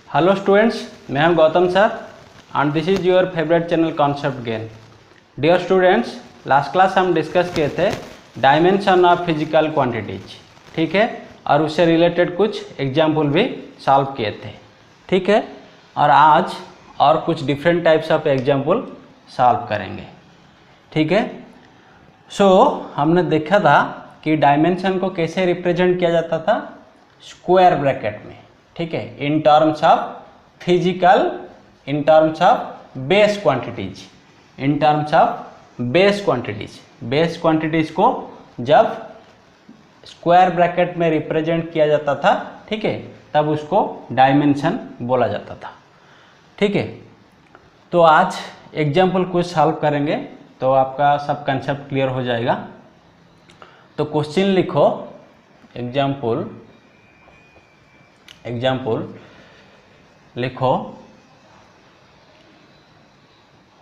Hello students, मैं हूं Gautam sir and this is your favourite channel concept gain. Dear students, last class हम discuss किए थे dimension of physical quantities, ठीक है, और उससे रिलेटेड कुछ एग्जाम्पल भी सॉल्व किए थे, ठीक है। और आज और कुछ different types of example solve करेंगे, ठीक है। सो हमने देखा था कि डायमेंशन को कैसे रिप्रेजेंट किया जाता था, स्क्वायर ब्रैकेट में, ठीक है, in terms of physical, in terms of base quantities, in terms of base quantities. Base quantities को जब स्क्वायर ब्रैकेट में रिप्रेजेंट किया जाता था, ठीक है, तब उसको डायमेंशन बोला जाता था, ठीक है। तो आज एग्जाम्पल कुछ सॉल्व करेंगे तो आपका सब कंसेप्ट क्लियर हो जाएगा। तो क्वेश्चन लिखो, एग्जाम्पल लिखो,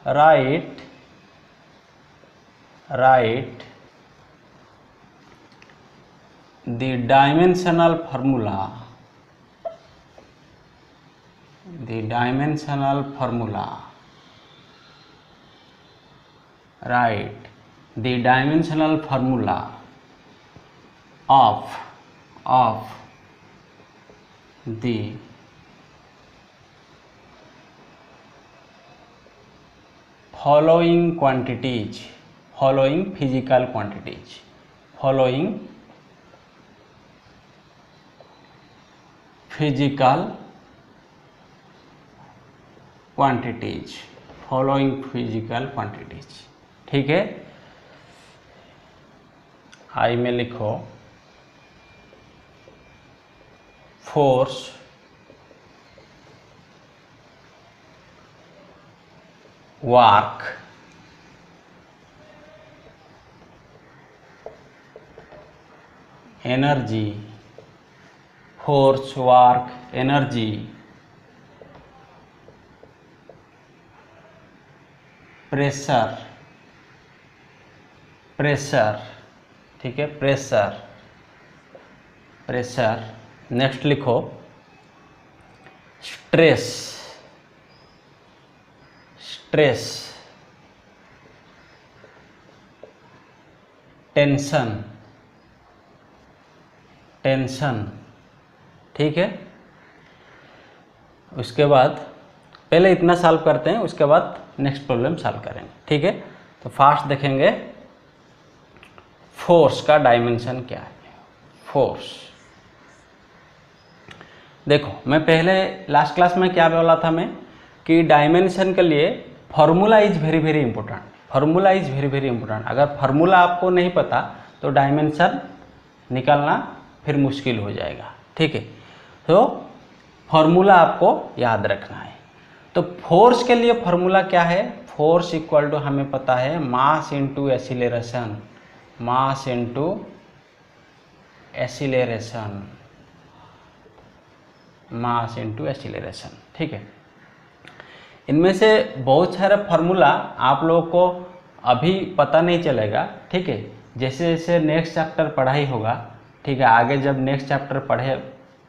right the dimensional formula, write the dimensional formula of the following quantities, following physical quantities, following physical quantities, following physical quantities, ठीक है। आई में लिखो force, work, energy, force, work, energy, pressure, ठीक है, प्रेशर। नेक्स्ट लिखो stress, tension, ठीक है। उसके बाद पहले इतना सॉल्व करते हैं, उसके बाद नेक्स्ट प्रॉब्लम सॉल्व करेंगे, ठीक है। तो फास्ट देखेंगे फोर्स का डायमेंशन क्या है। फोर्स देखो, मैं पहले लास्ट क्लास में क्या बोला था मैं कि डायमेंशन के लिए formula is very very important, formula is very very important. अगर फार्मूला आपको नहीं पता तो डायमेंशन निकालना फिर मुश्किल हो जाएगा, ठीक है। तो फार्मूला आपको याद रखना है। तो फोर्स के लिए फार्मूला क्या है, फोर्स इक्वल टू हमें पता है मास इंटू एक्सीलरेशन, मास इंटू एक्सीलरेशन, मास इंटू एक्सीलरेशन, ठीक है। इनमें से बहुत सारे फार्मूला आप लोगों को अभी पता नहीं चलेगा, ठीक है। जैसे जैसे नेक्स्ट चैप्टर पढ़ाई होगा, ठीक है, आगे जब नेक्स्ट चैप्टर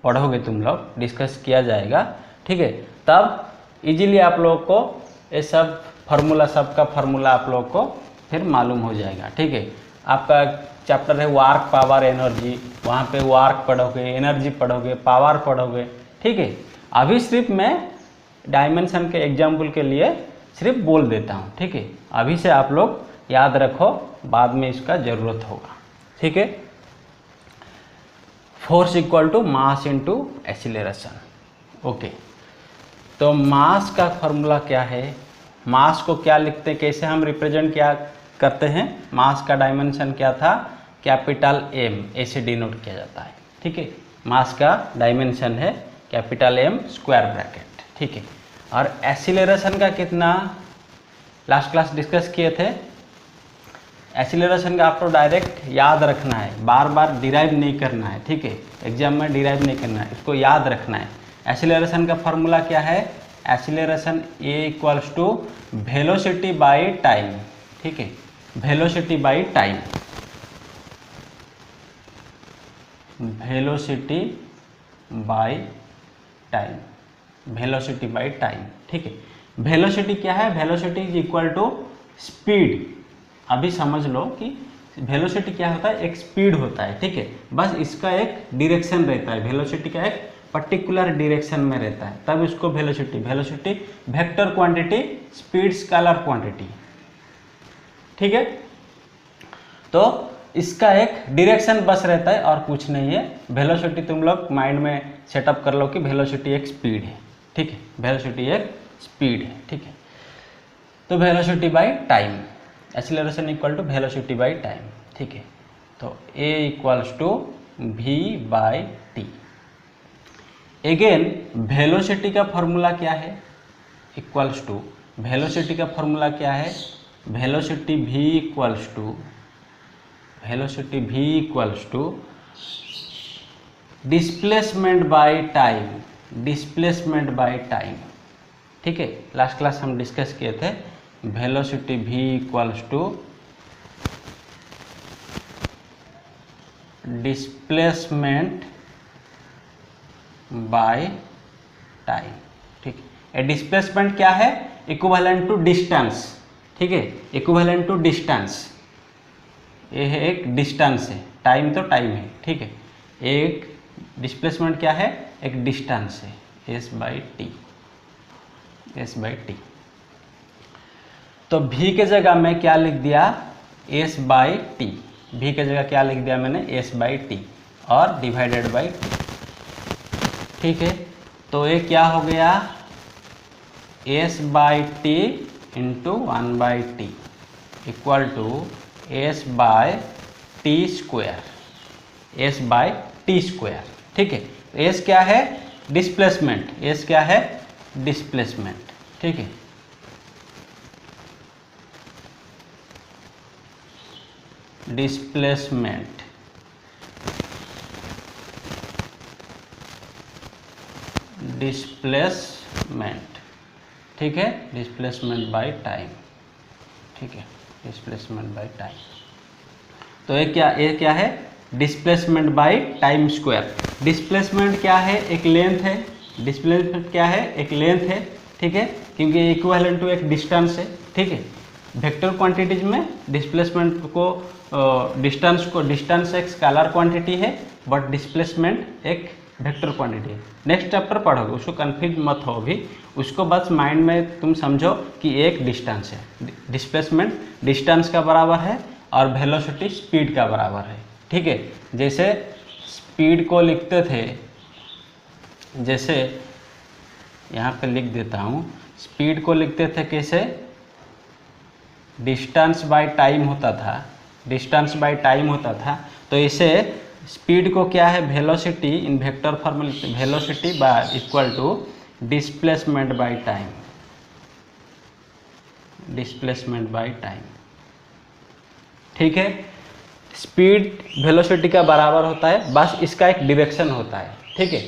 पढ़ोगे तुम लोग, डिस्कस किया जाएगा, ठीक है, तब इजीली आप लोगों को ये सब फार्मूला, सबका फार्मूला आप लोगों को फिर मालूम हो जाएगा, ठीक है। आपका चैप्टर है वर्क, पावर, एनर्जी, वहाँ पे वर्क पढ़ोगे, एनर्जी पढ़ोगे, पावर पढ़ोगे, ठीक है। अभी सिर्फ मैं डायमेंशन के एग्जाम्पल के लिए सिर्फ बोल देता हूँ, ठीक है। अभी से आप लोग याद रखो, बाद में इसका ज़रूरत होगा, ठीक है। Force equal to mass into acceleration, okay. तो मास का फॉर्मूला क्या है, मास को क्या लिखते हैं, कैसे हम रिप्रेजेंट क्या करते हैं, मास का डायमेंशन क्या था, कैपिटल एम, ऐसे डिनोट किया जाता है, ठीक है। मास का डायमेंशन है कैपिटल एम स्क्वायर ब्रैकेट, ठीक है। और एक्सीलरेशन का कितना, लास्ट क्लास डिस्कस किए थे। एक्सीलरेशन का आपको डायरेक्ट याद रखना है, बार बार डिराइव नहीं करना है, ठीक है। एग्जाम में डिराइव नहीं करना है, इसको याद रखना है। एक्सीलरेशन का फॉर्मूला क्या है, acceleration a equals to velocity by time, ठीक है, velocity by time, velocity by time, velocity by time. ठीक है, वेलोसिटी क्या है? Velocity is equal to speed. अभी समझ लो कि वेलोसिटी क्या होता है? एक स्पीड होता है। ठीक है, बस इसका एक डायरेक्शन रहता है, वेलोसिटी का एक पर्टिकुलर डायरेक्शन में रहता है, तब इसको velocity vector quantity, speed scalar quantity. ठीक है, तो इसका एक डायरेक्शन बस रहता है और कुछ नहीं है। वेलोसिटी तुम लोग माइंड में सेटअप कर लो कि वेलोसिटी एक स्पीड है। ठीक है, वेलोसिटी एक स्पीड है। ठीक है, तो velocity by time, acceleration equal to velocity by time. ठीक है, तो a equals to v by t. Again velocity का फॉर्मूला क्या है? इक्वल्स टू, वेलोसिटी का फॉर्मूला क्या है? Velocity v equals to displacement by time, displacement by time. ठीक है, लास्ट क्लास हम डिस्कस किए थे velocity v equals to displacement by time. ठीक है, डिस्प्लेसमेंट क्या है? Equivalent to distance. ठीक है, इक्विवेलेंट टू डिस्टेंस, ये है एक डिस्टेंस है, टाइम तो टाइम है। ठीक है, एक डिस्प्लेसमेंट क्या है? एक डिस्टेंस है, s बाई टी। तो v के जगह मैं क्या लिख दिया? s by T. v के जगह क्या लिख दिया मैंने? s बाई टी और डिवाइडेड बाई टी। ठीक है, तो ये क्या हो गया? s by t into 1 by t equal to s by t square, s by t square. ठीक है, s क्या है? डिस्प्लेसमेंट, s क्या है? डिस्प्लेसमेंट। ठीक है, डिस्प्लेसमेंट ठीक है, डिस्प्लेसमेंट बाय टाइम। ठीक है, डिस्प्लेसमेंट बाय टाइम। तो ये क्या है? Displacement by time square. Displacement क्या है? एक लेंथ है। डिस्प्लेसमेंट क्या है? एक लेंथ है। ठीक है, क्योंकि इक्विवेलेंट टू एक डिस्टेंस है। ठीक है, वेक्टर क्वांटिटीज में डिस्प्लेसमेंट को डिस्टेंस एक स्केलर क्वांटिटी है, बट डिस्प्लेसमेंट एक वेक्टर क्वांटिटी है। नेक्स्ट चैप्टर पढ़ोगे, उसको कंफ्यूज मत हो भी, उसको बस माइंड में तुम समझो कि एक डिस्टेंस है, डिस्प्लेसमेंट डिस्टेंस का बराबर है और वेलोसिटी स्पीड का बराबर है। ठीक है, जैसे स्पीड को लिखते थे, जैसे यहाँ पे लिख देता हूँ, स्पीड को लिखते थे कैसे? डिस्टेंस बाय टाइम होता था, डिस्टेंस बाय टाइम होता था। तो इसे स्पीड को क्या है? वेलोसिटी इन वेक्टर फॉर्म में लिखते हैं, velocity by equal to displacement by time, displacement by time. ठीक है, स्पीड वेलोसिटी का बराबर होता है, बस इसका एक डायरेक्शन होता है। ठीक है,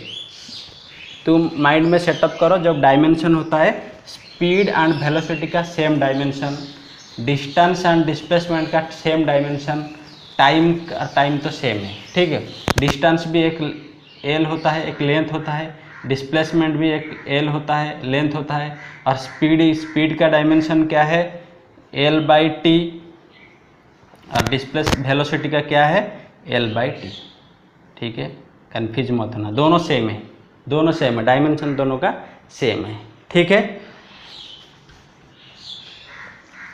तुम माइंड में सेटअप करो, जब डायमेंशन होता है स्पीड एंड वेलोसिटी का same dimension, distance and displacement का सेम डायमेंशन, टाइम तो सेम है। ठीक है, डिस्टेंस भी एक एल होता है, एक लेंथ होता है, डिस्प्लेसमेंट भी एक एल होता है, लेंथ होता है, और स्पीड का डायमेंशन क्या है? एल बाई टी, और वेलोसिटी का क्या है? L by t. ठीक है, कन्फ्यूज मत होना, दोनों सेम है, दोनों सेम है, डायमेंशन दोनों का सेम है। ठीक है,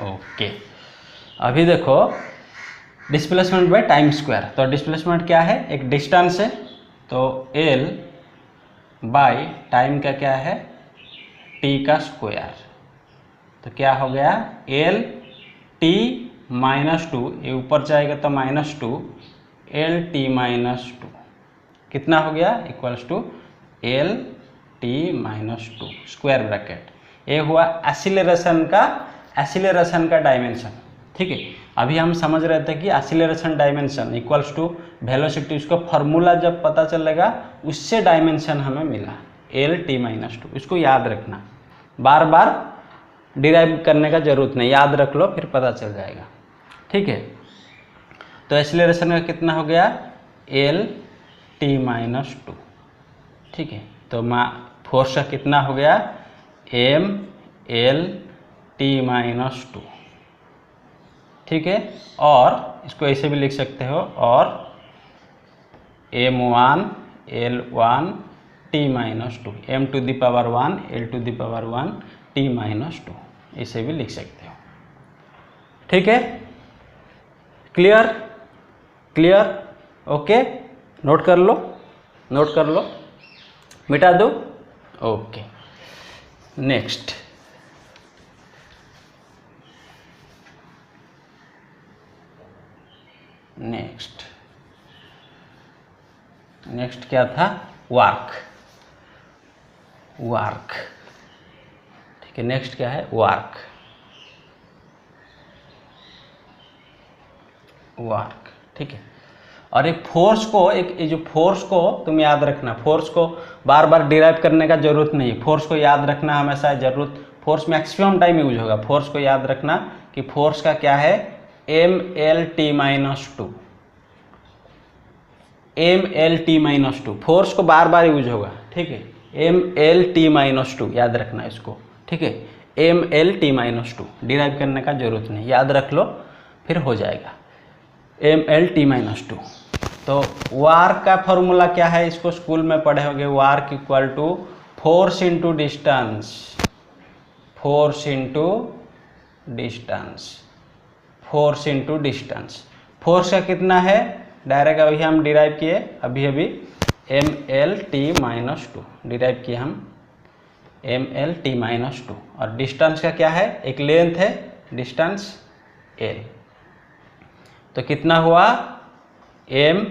ओके। अभी देखो डिस्प्लेसमेंट बाय टाइम स्क्वायर। तो डिस्प्लेसमेंट क्या है? एक डिस्टेंस है, तो एल बाय टाइम का क्या है? टी का स्क्वायर। तो क्या हो गया? एल टी माइनस टू, ये ऊपर जाएगा तो -2, एल टी माइनस टू कितना हो गया? Equals to L T minus two square bracket. ये हुआ एक्सीलरेशन का डायमेंशन। ठीक है, अभी हम समझ रहे थे कि acceleration dimension equals to velocity, उसका फॉर्मूला जब पता चलेगा उससे डायमेंशन हमें मिला एल टी माइनस टू। इसको याद रखना, बार बार डिराइव करने का जरूरत नहीं, याद रख लो फिर पता चल जाएगा। ठीक है, तो एक्सीलरेशन का कितना हो गया? L T minus two. ठीक है, तो फोर्स का कितना हो गया, एम एल टी माइनस 2, ठीक है। और इसको ऐसे भी लिख सकते हो, और m1 l1 t minus 2, m to the power 1 l to the power 1 t minus 2, इसे भी लिख सकते हो, ठीक है। Clear clear, okay. नोट कर लो, नोट कर लो, मिटा दो, ओके। नेक्स्ट नेक्स्ट नेक्स्ट क्या था, वर्क, वर्क, ठीक है। नेक्स्ट क्या है, वर्क, वर्क, ठीक है। और एक फोर्स को, एक जो फोर्स को तुम याद रखना, फोर्स को बार बार डिराइव करने का जरूरत नहीं, फोर्स को याद रखना हमेशा जरूरत, फोर्स मैक्सिमम टाइम यूज होगा। फोर्स को याद रखना कि फोर्स का क्या है, M L T minus 2, M L T minus 2, force को बार बार यूज होगा, ठीक है। एम एल टी माइनस 2 याद रखना इसको, ठीक है। M L T minus 2 derive करने का जरूरत नहीं, याद रख लो फिर हो जाएगा, एम एल टी माइनस 2। तो वार्क का फॉर्मूला क्या है, इसको स्कूल में पढ़े होंगे, work equal to force into distance, force into distance, force into distance. Force का कितना है, डायरेक्ट अभी हम डिराइव किए, अभी अभी M L T minus 2 derive किए हम, एम एल टी माइनस 2। और डिस्टेंस का क्या है, एक लेंथ है डिस्टेंस एल, तो कितना हुआ, एम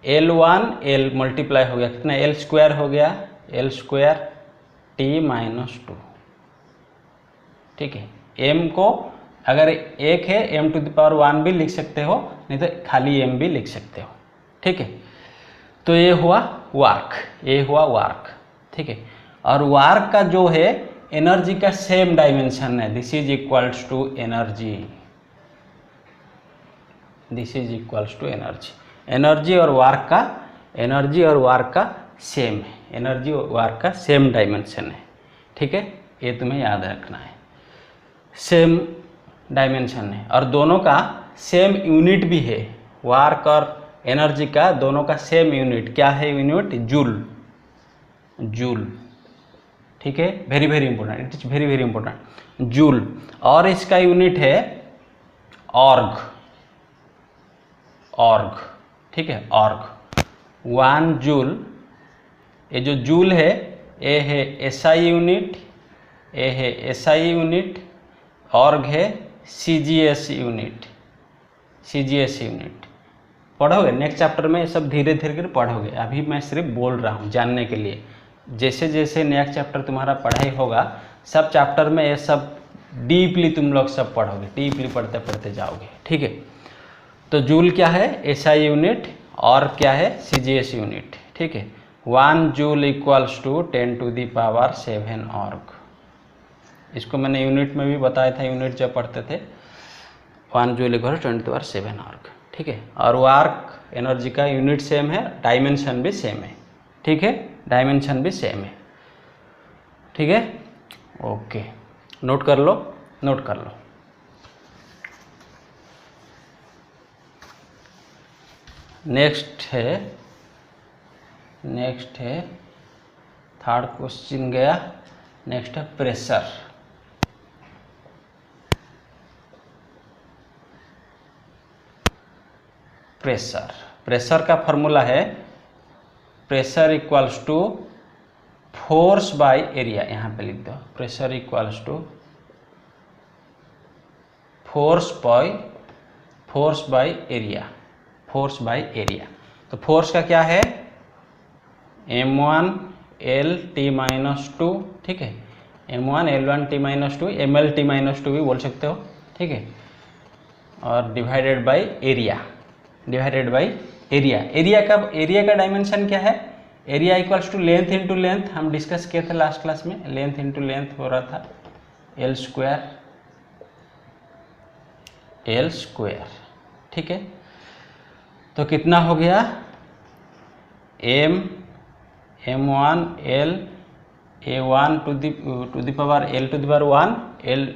L1 L मल्टीप्लाई हो गया, कितना एल स्क्वायर हो गया, एल स्क्वायर टी माइनस 2, ठीक है। m को अगर एक है m टू द पावर 1 भी लिख सकते हो, नहीं तो खाली m भी लिख सकते हो, ठीक है। तो ये हुआ वार्क, ये हुआ वार्क, ठीक है। और वार्क का जो है एनर्जी का सेम डायमेंशन है, this is equals to energy, this is equals to energy. Energy और वार्क का, एनर्जी और वार्क का सेम है, एनर्जी और वार्क का सेम डायमेंशन है, ठीक है। ये तुम्हें याद रखना है, सेम डायमेंशन है, और दोनों का सेम यूनिट भी है, वार्क और एनर्जी का दोनों का सेम यूनिट क्या है, यूनिट जूल, जूल, ठीक है। Very very important, it is very very important, joule. और इसका यूनिट है ऑर्ग, ऑर्ग, ठीक है, ऑर्ग। 1 जूल, ये जो जूल है ये है एसआई यूनिट, ये है एसआई यूनिट, ऑर्ग है सीजीएस यूनिट, सीजीएस यूनिट। पढ़ोगे नेक्स्ट चैप्टर में, सब धीरे धीरे पढ़ोगे, अभी मैं सिर्फ बोल रहा हूँ जानने के लिए। जैसे जैसे नेक्स्ट चैप्टर तुम्हारा पढ़ाई होगा, सब चैप्टर में ये सब डीपली तुम लोग सब पढ़ोगे, डीपली पढ़ते पढ़ते जाओगे, ठीक है। तो जूल क्या है, एसआई यूनिट, और क्या है, सीजीएस यूनिट, ठीक है। 1 joule equals to 10 to the power 7 erg. इसको मैंने यूनिट में भी बताया था, यूनिट जब पढ़ते थे, 1 joule equal 10 to the power 7 erg, ठीक है। और वार्क एनर्जी का यूनिट सेम है, डायमेंशन भी सेम है, ठीक है, डायमेंशन भी सेम है, ठीक है, ओके। नोट कर लो, नोट कर लो। नेक्स्ट है थर्ड क्वेश्चन गया, नेक्स्ट है प्रेशर। प्रेशर, प्रेशर का फॉर्मूला है pressure equals to force by area, यहाँ पे लिख दो, pressure equals to force by area, force by area. तो फोर्स का क्या है, m1 l t माइनस 2, ठीक है, m1 l1 t minus 2, ml t minus 2 भी बोल सकते हो, ठीक है। और divided by area, divided by area. Area का डायमेंशन क्या है, area equals to length into length, हम डिस्कस किए थे लास्ट क्लास में, लेंथ इंटू लेंथ हो रहा था, एल स्क्वायर, ठीक है। तो कितना हो गया, m1 l A1 to the power L to the power 1, L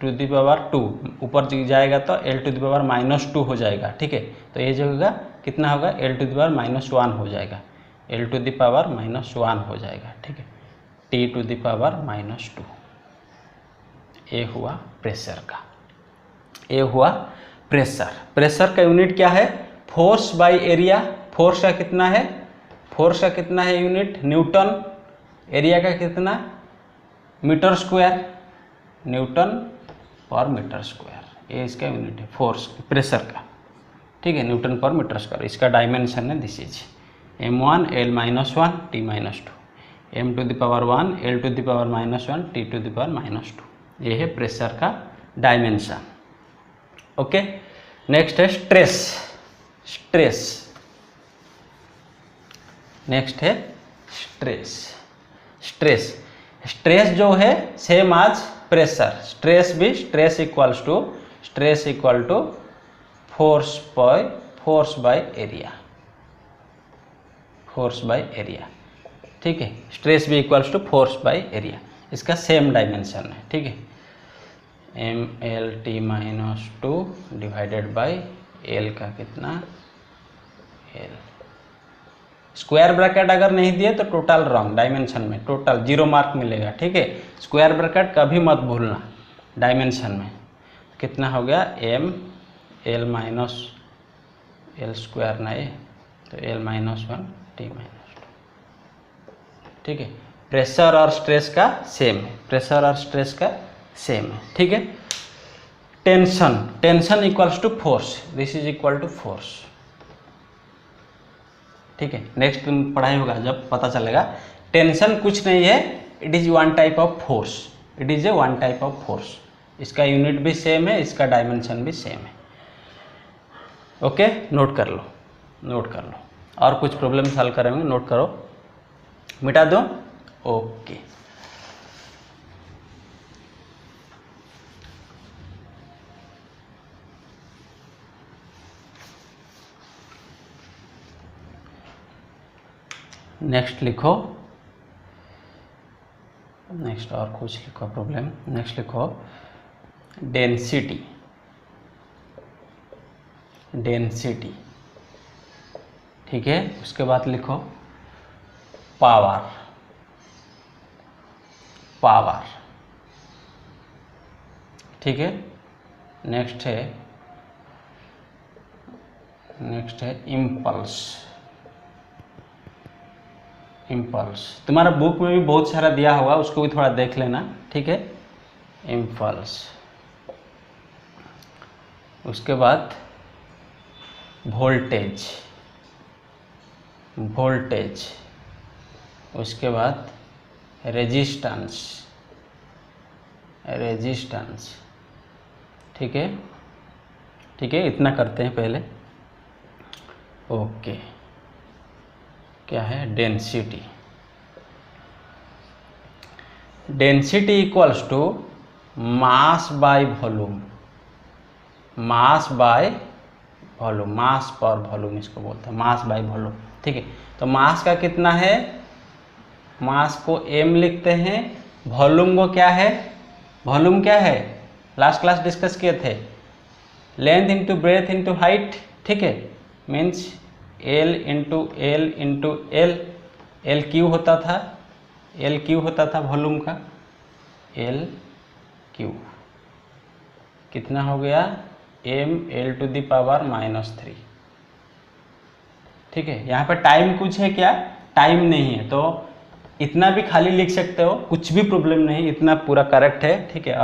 to the power 2, ऊपर जाएगा तो L टू द पावर -2 हो जाएगा। ठीक है, तो ये जो होगा कितना होगा, L टू द पावर -1 हो जाएगा, L टू द पावर -1 हो जाएगा। ठीक है, T टू द पावर -2। ये हुआ प्रेशर का, ये हुआ प्रेशर। प्रेशर का यूनिट क्या है, फोर्स बाय एरिया। फोर्स का कितना है, फोर्स का कितना है यूनिट, न्यूटन। एरिया का कितना, metre square, Newton per metre square, ये इसका यूनिट है फोर्स प्रेशर का। ठीक है, न्यूटन पर मीटर स्क्वायर। इसका डायमेंशन है this is m1 L -1 T -2, m to the power 1 L to the power -1 T to the power -2। ये है प्रेशर का डायमेंशन। ओके, नेक्स्ट है स्ट्रेस। स्ट्रेस नेक्स्ट है स्ट्रेस। स्ट्रेस, स्ट्रेस जो है same as pressure. Stress भी, stress equal to force by area, force by area. ठीक है, स्ट्रेस भी equals to force by area, इसका सेम डायमेंशन है। ठीक है, MLT -2 डिवाइडेड बाय L का कितना, L। स्क्वायर ब्रैकेट अगर नहीं दिए तो टोटल रॉन्ग, डायमेंशन में टोटल 0 मार्क मिलेगा। ठीक है, स्क्वायर ब्रैकेट कभी मत भूलना डायमेंशन में। कितना हो गया, M L स्क्वायर नहीं तो L -1 T -2। ठीक है, प्रेशर और स्ट्रेस का सेम है, प्रेशर और स्ट्रेस का सेम है। ठीक है, tension, tension equals to force, this is equal to force. ठीक है, नेक्स्ट पढ़ाई होगा जब पता चलेगा। टेंशन कुछ नहीं है, it is one type of force, it is a one type of force. इसका यूनिट भी सेम है, इसका डायमेंशन भी सेम है। ओके, नोट कर लो, नोट कर लो। और कुछ प्रॉब्लम सॉल्व करेंगे, नोट करो, मिटा दो। ओके, नेक्स्ट लिखो, नेक्स्ट और कुछ लिखो प्रॉब्लम। नेक्स्ट लिखो डेंसिटी, डेंसिटी। ठीक है, उसके बाद लिखो पावर, पावर। ठीक है, नेक्स्ट है इम्पल्स, इम्पल्स। तुम्हारा बुक में भी बहुत सारा दिया होगा, उसको भी थोड़ा देख लेना। ठीक है, इम्पल्स। उसके बाद वोल्टेज, वोल्टेज। उसके बाद रेजिस्टेंस, रेजिस्टेंस। ठीक है, ठीक है, इतना करते हैं पहले। ओके, क्या है, density. Density equals to mass by volume, mass by volume, mass per volume इसको बोलते हैं, मास बाय वॉल्यूम। ठीक है, तो मास का कितना है, मास को m लिखते हैं, वॉल्यूम को क्या है, वॉल्यूम क्या है, लास्ट क्लास डिस्कस किए थे, length into breadth into height. ठीक है, means L into L, L Q होता था, L क्यू होता था वॉल्यूम का, L क्यू। कितना हो गया, M L to the power -3। ठीक है, यहाँ पर टाइम कुछ है क्या, टाइम नहीं है, तो इतना भी खाली लिख सकते हो, कुछ भी प्रॉब्लम नहीं, इतना पूरा करेक्ट है। ठीक है,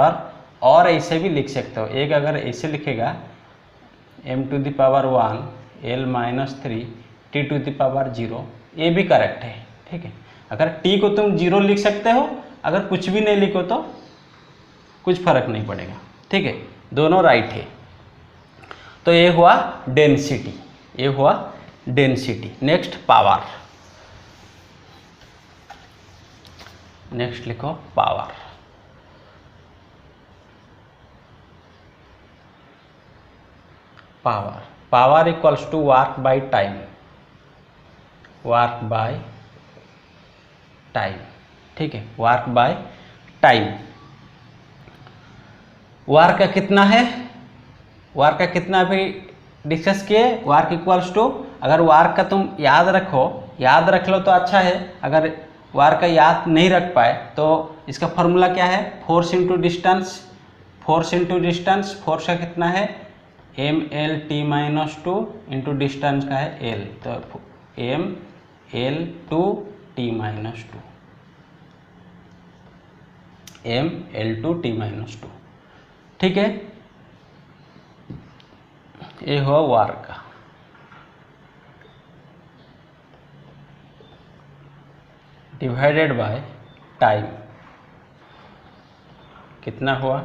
और ऐसे भी लिख सकते हो। एक अगर ऐसे लिखेगा M to the power 1 L -3 T to the power 0, ये भी करेक्ट है। ठीक है, अगर T को तुम 0 लिख सकते हो, अगर कुछ भी नहीं लिखो तो कुछ फर्क नहीं पड़ेगा। ठीक है, दोनों राइट है। तो ये हुआ डेंसिटी, ये हुआ डेंसिटी। नेक्स्ट पावर, नेक्स्ट लिखो power. Power, power equals to work by time, work by time. ठीक है, वर्क बाय टाइम। वर्क का कितना है, वर्क का कितना अभी डिस्कस किए, वर्क इक्वल्स टू, अगर वर्क का तुम याद रखो, याद रख लो तो अच्छा है, अगर वर्क का याद नहीं रख पाए तो इसका फॉर्मूला क्या है, force into distance, force into distance, force का कितना है M L T minus two into distance का है एल, तो M L two T minus two, M L two T minus two, ठीक है। ये हुआ वर्क का। डिवाइडेड बाय टाइम कितना हुआ,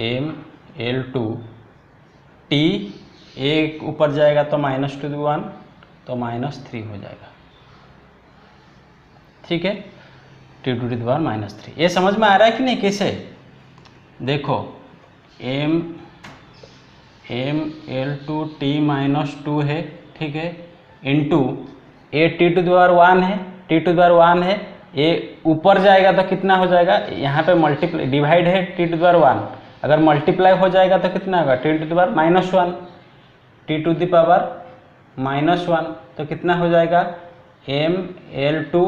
एम एल टू टी, एक ऊपर जाएगा तो माइनस टू 1 तो -3 हो जाएगा, ठीक है, टी टू दी पावर -3। ये समझ में आ रहा है कि नहीं, कैसे देखो, M L two T minus two है, ठीक है, into A T to the power 1 है, टी टू दी पावर 1 है, ये ऊपर जाएगा तो कितना हो जाएगा, यहाँ पे मल्टीप्लाई डिवाइड है टी टू दी पावर 1, अगर मल्टीप्लाई हो जाएगा तो कितना होगा T to the power -1, T to the power -1 तो कितना हो जाएगा M L two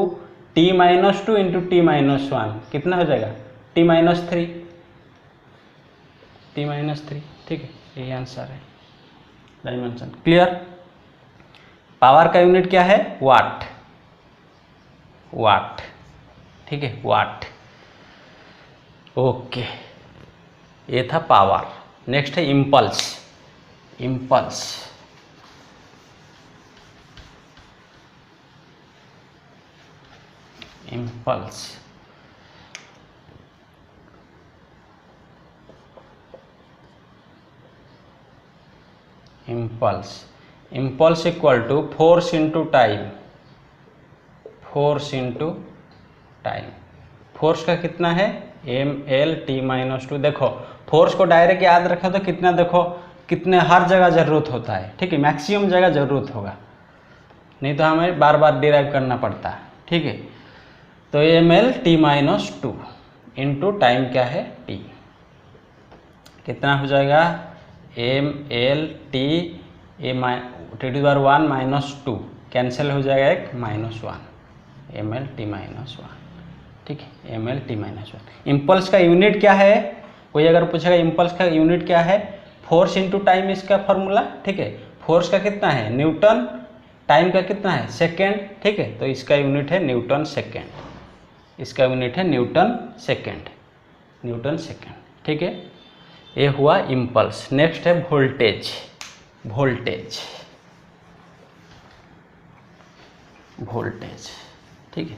T minus two into T minus 1 कितना हो जाएगा टी माइनस थ्री, ठीक है, यही आंसर है, डायमेंशन क्लियर। पावर का यूनिट क्या है, वाट, वाट, ठीक है, वाट, ओके, ये था पावर। नेक्स्ट है impulse, impulse, impulse, impulse, impulse equal to force into time, force into time, force का कितना है M L T minus two. देखो फोर्स को डायरेक्ट याद रखो तो कितना, देखो कितने हर जगह ज़रूरत होता है, ठीक है, मैक्सिमम जगह ज़रूरत होगा, नहीं तो हमें बार बार डिराइव करना पड़ता है, ठीक है। तो M L T minus two into time क्या है टी, कितना हो जाएगा M L T A T to power 1 minus two cancel हो जाएगा, एक -1 एम एल टी माइनस 1, ठीक है, M L T minus 1। Impulse का यूनिट क्या है, कोई अगर पूछेगा इम्पल्स का यूनिट क्या है, फोर्स इंटू टाइम इसका फॉर्मूला, ठीक है, फोर्स का कितना है न्यूटन, टाइम का कितना है सेकेंड, ठीक है, तो इसका यूनिट है न्यूटन सेकेंड, इसका यूनिट है न्यूटन सेकेंड, न्यूटन सेकेंड, ठीक है, ये हुआ इम्पल्स। नेक्स्ट है वोल्टेज, वोल्टेज, वोल्टेज, ठीक है,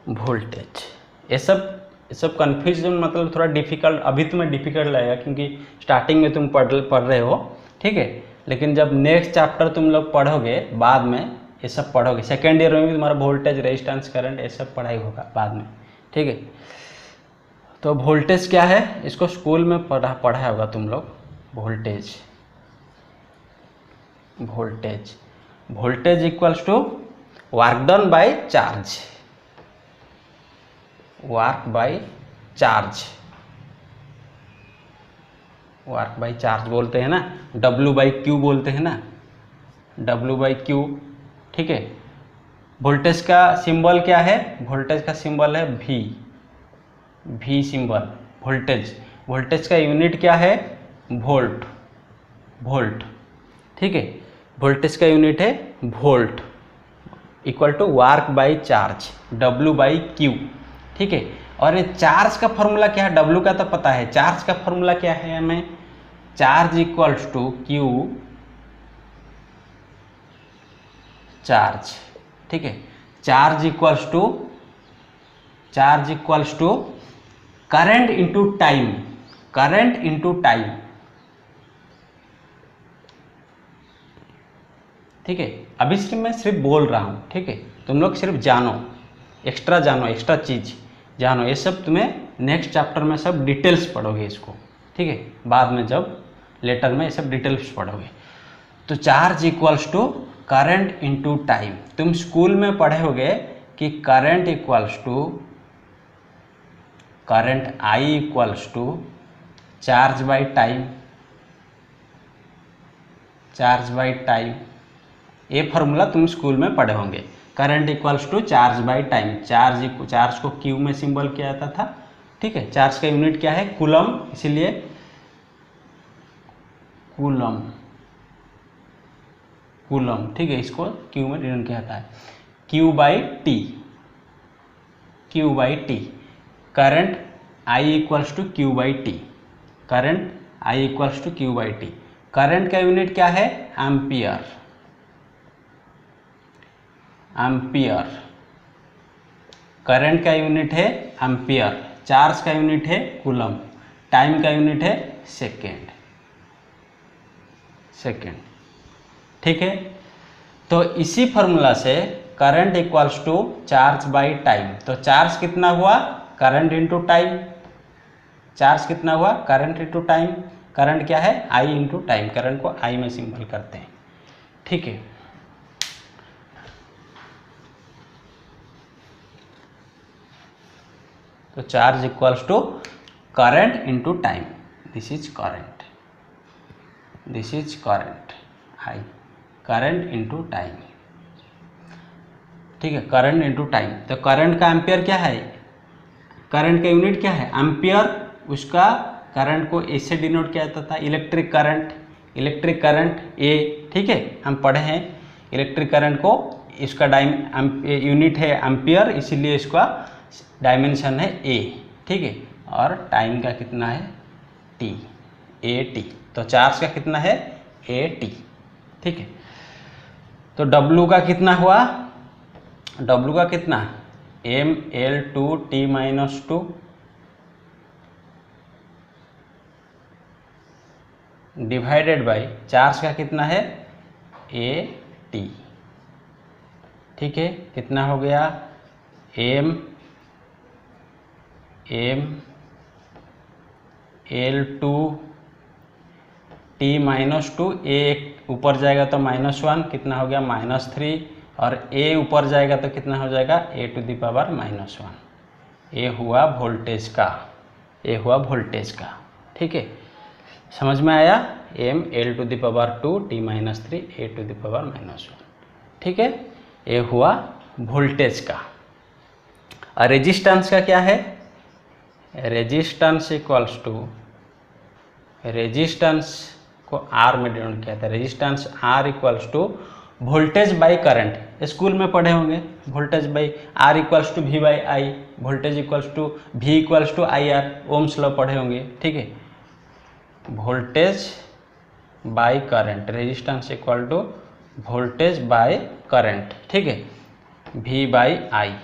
वोल्टेज, ये सब कन्फ्यूजन मतलब थोड़ा डिफिकल्ट, अभी तुम्हें डिफिकल्ट लगेगा क्योंकि स्टार्टिंग में तुम पढ़ रहे हो, ठीक है, लेकिन जब नेक्स्ट चैप्टर तुम लोग पढ़ोगे बाद में, ये सब पढ़ोगे, सेकेंड ईयर में भी तुम्हारा वोल्टेज, रेजिस्टेंस, करंट, ये सब पढ़ाई होगा बाद में, ठीक है। तो वोल्टेज क्या है, इसको स्कूल में पढ़ा होगा तुम लोग, voltage, voltage, voltage equals to work done by charge, work by charge, work by charge बोलते हैं ना, W/Q बोलते हैं ना, W/Q, ठीक है। वोल्टेज का सिंबल क्या है, वोल्टेज का सिंबल है V, V symbol, voltage, voltage का यूनिट क्या है वोल्ट, वोल्ट, ठीक है, वोल्टेज का यूनिट है volt, equal to work by charge, W/Q, ठीक है। और ये चार्ज का फॉर्मूला क्या है, W का तो पता है, चार्ज का फॉर्मूला क्या है हमें, charge equals to Q charge, ठीक है, charge equals to current into time, current into time, ठीक है। अभी सिर्फ मैं सिर्फ बोल रहा हूँ, ठीक है, तुम लोग सिर्फ जानो, एक्स्ट्रा जानो, एक्स्ट्रा चीज जानो, ये सब तुम्हें नेक्स्ट चैप्टर में सब डिटेल्स पढ़ोगे इसको, ठीक है, बाद में जब लेटर में ये सब डिटेल्स पढ़ोगे। तो charge equals to current into time. तुम स्कूल में पढ़े होगे कि current equals to current I equals to charge by time, charge by time. ये फॉर्मूला तुम स्कूल में पढ़े होंगे, current equals to charge by time. Charge को क्यू में सिंबल किया जाता था, ठीक है। चार्ज का यूनिट क्या है? कूलम, इसीलिए कूलम, कूलम, ठीक है। इसको क्यू में डिनोट किया जाता है, Q by T, Q by T. Current I equals to Q by T, current I equals to Q by T. Current का यूनिट क्या है? Ampere, ampere. करंट का यूनिट है एम्पियर, चार्ज का यूनिट है कूलम, टाइम का unit है second, second, ठीक है। तो इसी फॉर्मूला से current equals to charge by time. तो चार्ज कितना हुआ? Current into time. चार्ज कितना हुआ? Current into time. करंट क्या है? आई इंटू टाइम। करंट को आई में सिंबल करते हैं, ठीक है। तो charge equals to current into time, this is current, this is current, I, current into time, ठीक है। Current into time. तो करंट का एम्पियर क्या है? करंट का यूनिट क्या है? एम्पियर। उसका करंट को ऐसे डिनोट किया जाता था, इलेक्ट्रिक करंट, इलेक्ट्रिक करंट ए, ठीक है। हम पढ़े हैं इलेक्ट्रिक करंट को, इसका यूनिट है एम्पियर, इसीलिए इसका डायमेंशन है ए, ठीक है। और टाइम का कितना है? T, A T. तो चार्ज का कितना है? ए टी, ठीक है। तो डब्लू का कितना हुआ? डब्लू का कितना? M L two T minus two divided by charge का कितना है? ए टी, ठीक है। कितना हो गया? M L two T minus two, A ऊपर जाएगा तो -1, कितना हो गया? -3, और ए ऊपर जाएगा तो कितना हो जाएगा? ए टू द पावर -1। ये हुआ वोल्टेज का, ये हुआ वोल्टेज का, ठीक है। समझ में आया? M L to the power 2 T -3 A to the power -1, ठीक है। ये हुआ वोल्टेज का। और रेजिस्टेंस का क्या है? रेजिस्टेंस इक्वल्स टू, रेजिस्टेंस को आर में डिनोट किया था, resistance R equals to voltage by current. School में पढ़े होंगे voltage by R equals to V by I, voltage equals to V equals to I R, Ohm's law पढ़े होंगे, ठीक है। Voltage by current, resistance equal to voltage by current, ठीक है, we by आई।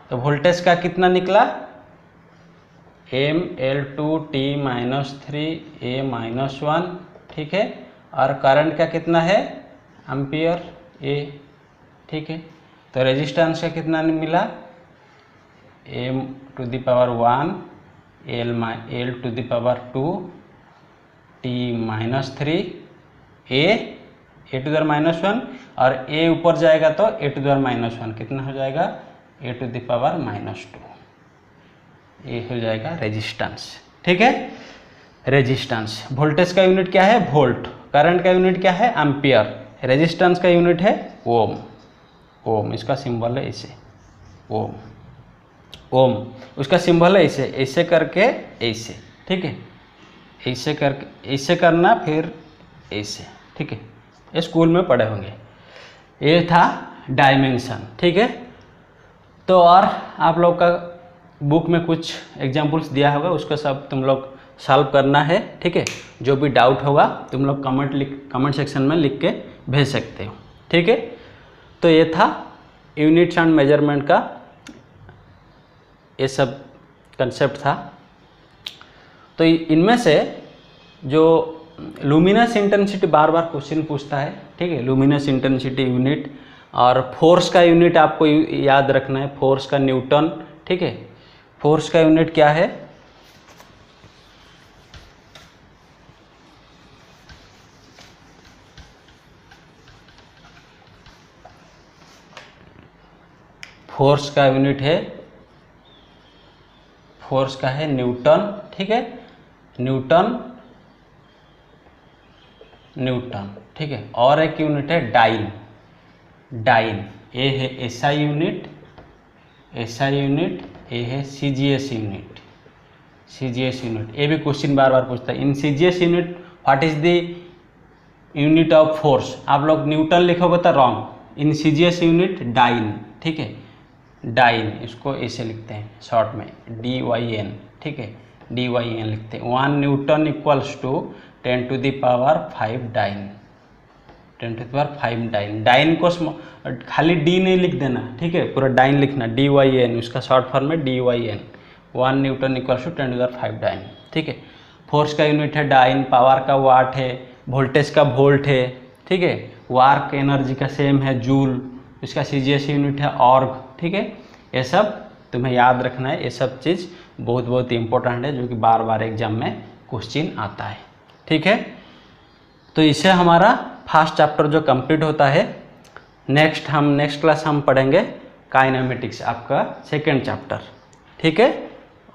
तो वोल्टेज का कितना निकला? एम एल टू टी -3 ए -1, ठीक है। और करंट का कितना है? एम्पियर ए, ठीक है। तो रेजिस्टेंस का कितना मिला? M to the power 1 L to the power 2 T -3 A to the power -1, और ए ऊपर जाएगा तो ए टू द पावर -1, कितना हो जाएगा? ए टू द पावर -2। ये हो जाएगा रेजिस्टेंस, ठीक है। रेजिस्टेंस, वोल्टेज का यूनिट क्या है? वोल्ट, करंट का यूनिट क्या है? एम्पियर, रेजिस्टेंस का यूनिट है ओम, ओम, इसका सिंबल है ऐसे, ओम, ओम, उसका सिंबल है ऐसे, ऐसे करके ऐसे, ठीक है। ऐसे करके ऐसे करना, फिर ऐसे, ठीक है। ये स्कूल में पढ़े होंगे। ये था डायमेंशन, ठीक है। तो और आप लोग का बुक में कुछ एग्जाम्पल्स दिया होगा, उसका सब तुम लोग सॉल्व करना है, ठीक है। जो भी डाउट होगा तुम लोग कमेंट सेक्शन में लिख के भेज सकते हो, ठीक है। तो ये था यूनिट्स एंड मेजरमेंट का, ये सब कंसेप्ट था। तो इनमें से जो लुमिनस इंटेंसिटी बार बार क्वेश्चन पूछता है, ठीक है, लुमिनस इंटेंसिटी यूनिट, और फोर्स का यूनिट आपको याद रखना है, फोर्स का न्यूटन, ठीक है। फोर्स का यूनिट क्या है? फोर्स का यूनिट है, फोर्स का है न्यूटन, ठीक है, न्यूटन, न्यूटन, ठीक है। और एक यूनिट है डाइन, डाइन, ए है एसआई यूनिट, एसआई यूनिट, ए है सीजीएस यूनिट, सीजीएस यूनिट। ये भी क्वेश्चन बार बार पूछता है। In CGS unit what is the unit of force, आप लोग न्यूटन लिखोगे तो wrong. In CGS unit dyne, ठीक है, डाइन, इसको ऐसे लिखते हैं शॉर्ट में DYN, ठीक है, DYN लिखते हैं। 1 newton equals to 10⁵ dyne, 10⁵ dyne. Dyne को खाली डी नहीं लिख देना, ठीक है, पूरा डाइन लिखना, DYN, उसका शॉर्ट फॉर्म में DYN। 1 newton equals to 10⁵ dyne, ठीक है। फोर्स का यूनिट है डाइन, पावर का वाट है, वोल्टेज का वोल्ट है, ठीक है, वार्क एनर्जी का सेम है जूल, इसका सीजीएस यूनिट है ऑर्ग, ठीक है। ये सब तुम्हें याद रखना है, ये सब चीज़ बहुत बहुत इंपॉर्टेंट है जो कि बार बार एग्जाम में क्वेश्चन आता है, ठीक है। तो इससे हमारा फर्स्ट चैप्टर जो कंप्लीट होता है। नेक्स्ट क्लास हम पढ़ेंगे काइनेमेटिक्स, आपका सेकेंड चैप्टर, ठीक है।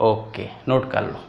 ओके, नोट कर लो।